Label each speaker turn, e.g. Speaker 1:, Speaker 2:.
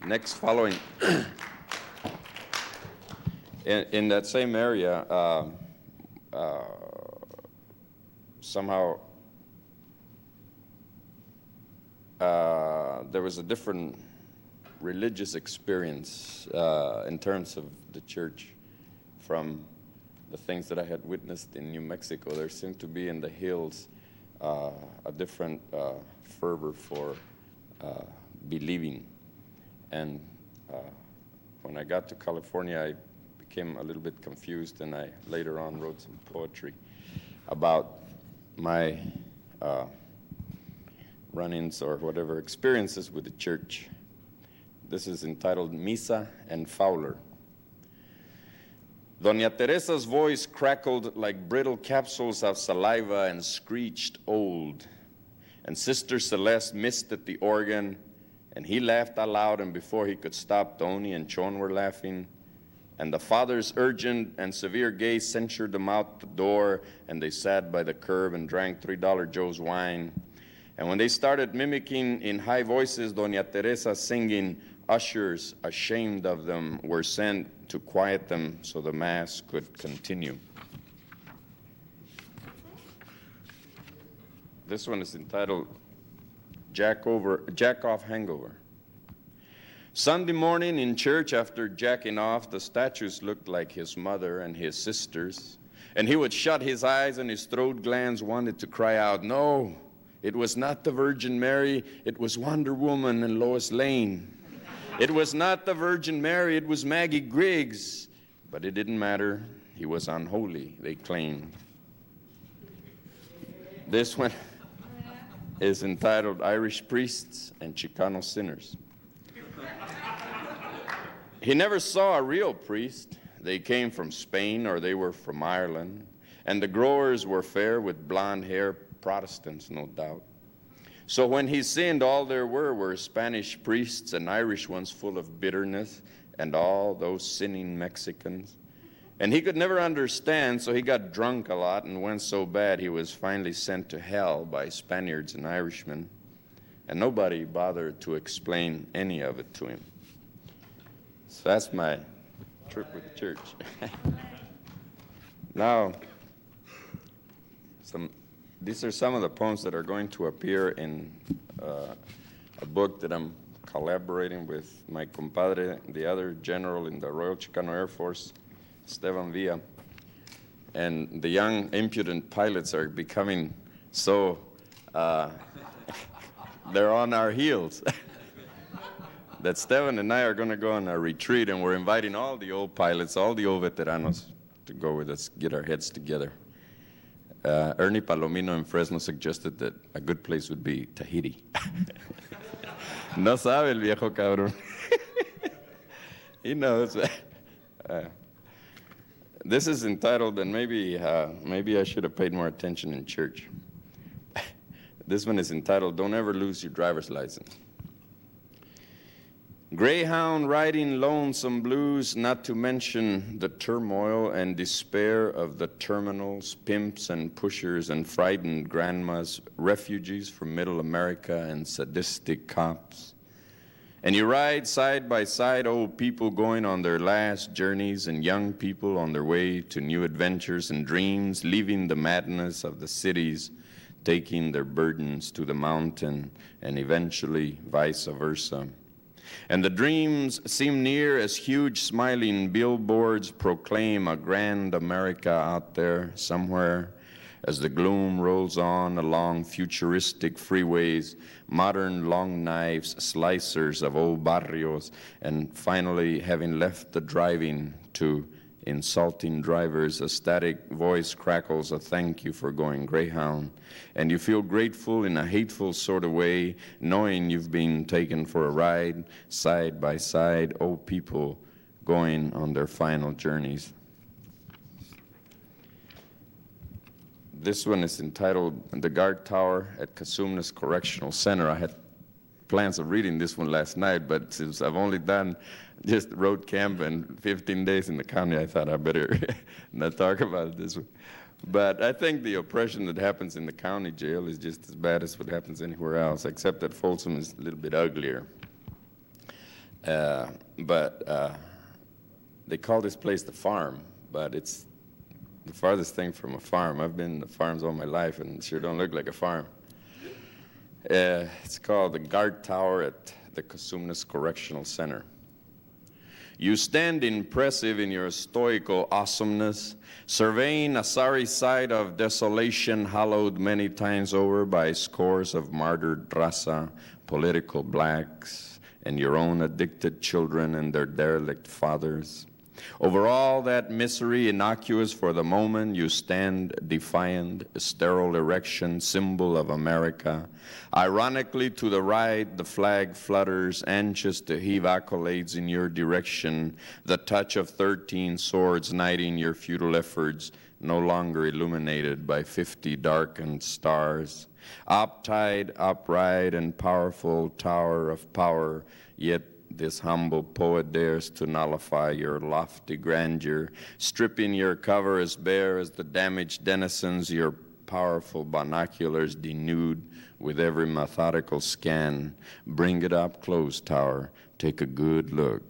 Speaker 1: next following, in that same area, somehow there was a different religious experience in terms of the church from the things that I had witnessed in New Mexico. There seemed to be in the hills a different fervor for believing. And when I got to California, I became a little bit confused, and I later on wrote some poetry about my run-ins or whatever experiences with the church. This is entitled Misa and Fowler. Doña Teresa's voice crackled like brittle capsules of saliva and screeched old. And Sister Celeste missed at the organ, and he laughed aloud, and before he could stop, Tony and Chon were laughing. And the father's urgent and severe gaze censured them out the door, and they sat by the curb and drank $3 Joe's wine. And when they started mimicking in high voices Doña Teresa singing, ushers, ashamed of them, were sent to quiet them so the mass could continue. This one is entitled Jack Off Hangover. Sunday morning in church, after jacking off, the statues looked like his mother and his sisters, and he would shut his eyes and his throat glands wanted to cry out, no, it was not the Virgin Mary, it was Wonder Woman and Lois Lane. It was not the Virgin Mary, it was Maggie Griggs. But it didn't matter. He was unholy, they claimed. This one is entitled Irish Priests and Chicano Sinners. He never saw a real priest. They came from Spain or they were from Ireland. And the growers were fair with blonde hair, Protestants, no doubt. So when he sinned, all there were Spanish priests and Irish ones full of bitterness and all those sinning Mexicans. And he could never understand, so he got drunk a lot and went so bad he was finally sent to hell by Spaniards and Irishmen. And nobody bothered to explain any of it to him. So that's my trip with the church. Now, these are some of the poems that are going to appear in a book that I'm collaborating with my compadre, the other general in the Royal Chicano Air Force, Esteban Villa. And the young, impudent pilots are becoming so, they're on our heels. That Esteban and I are going to go on a retreat, and we're inviting all the old pilots, all the old veteranos to go with us, get our heads together. Ernie Palomino in Fresno suggested that a good place would be Tahiti. No sabe el viejo cabrón. He knows. This is entitled, and maybe I should have paid more attention in church. This one is entitled, Don't Ever Lose Your Driver's License. Greyhound riding lonesome blues, not to mention the turmoil and despair of the terminals, pimps and pushers and frightened grandmas, refugees from middle America and sadistic cops. And you ride side by side old people going on their last journeys and young people on their way to new adventures and dreams, leaving the madness of the cities, taking their burdens to the mountain, and eventually vice versa. And the dreams seem near as huge smiling billboards proclaim a grand America out there somewhere. As the gloom rolls on along futuristic freeways, modern long knives, slicers of old barrios, and finally having left the driving to insulting drivers, a static voice crackles a thank you for going Greyhound. And you feel grateful in a hateful sort of way, knowing you've been taken for a ride, side by side, old people going on their final journeys. This one is entitled The Guard Tower at Cosumnes Correctional Center. I had plans of reading this one last night, but since I've only done just road camp and 15 days in the county, I thought I better not talk about it this way. But I think the oppression that happens in the county jail is just as bad as what happens anywhere else, except that Folsom is a little bit uglier. But they call this place the farm, but it's the farthest thing from a farm. I've been to farms all my life, and it sure don't look like a farm. It's called the Guard Tower at the Cosumnes Correctional Center. You stand impressive in your stoical awesomeness, surveying a sorry sight of desolation hallowed many times over by scores of martyred raza, political blacks, and your own addicted children and their derelict fathers. Over all that misery, innocuous for the moment, you stand defiant, sterile erection, symbol of America. Ironically, to the right, the flag flutters, anxious to heave accolades in your direction, the touch of 13 swords knighting your futile efforts, no longer illuminated by 50 darkened stars. Uptide, upright, and powerful tower of power, yet this humble poet dares to nullify your lofty grandeur, stripping your cover as bare as the damaged denizens, your powerful binoculars denude with every methodical scan. Bring it up close, tower. Take a good look.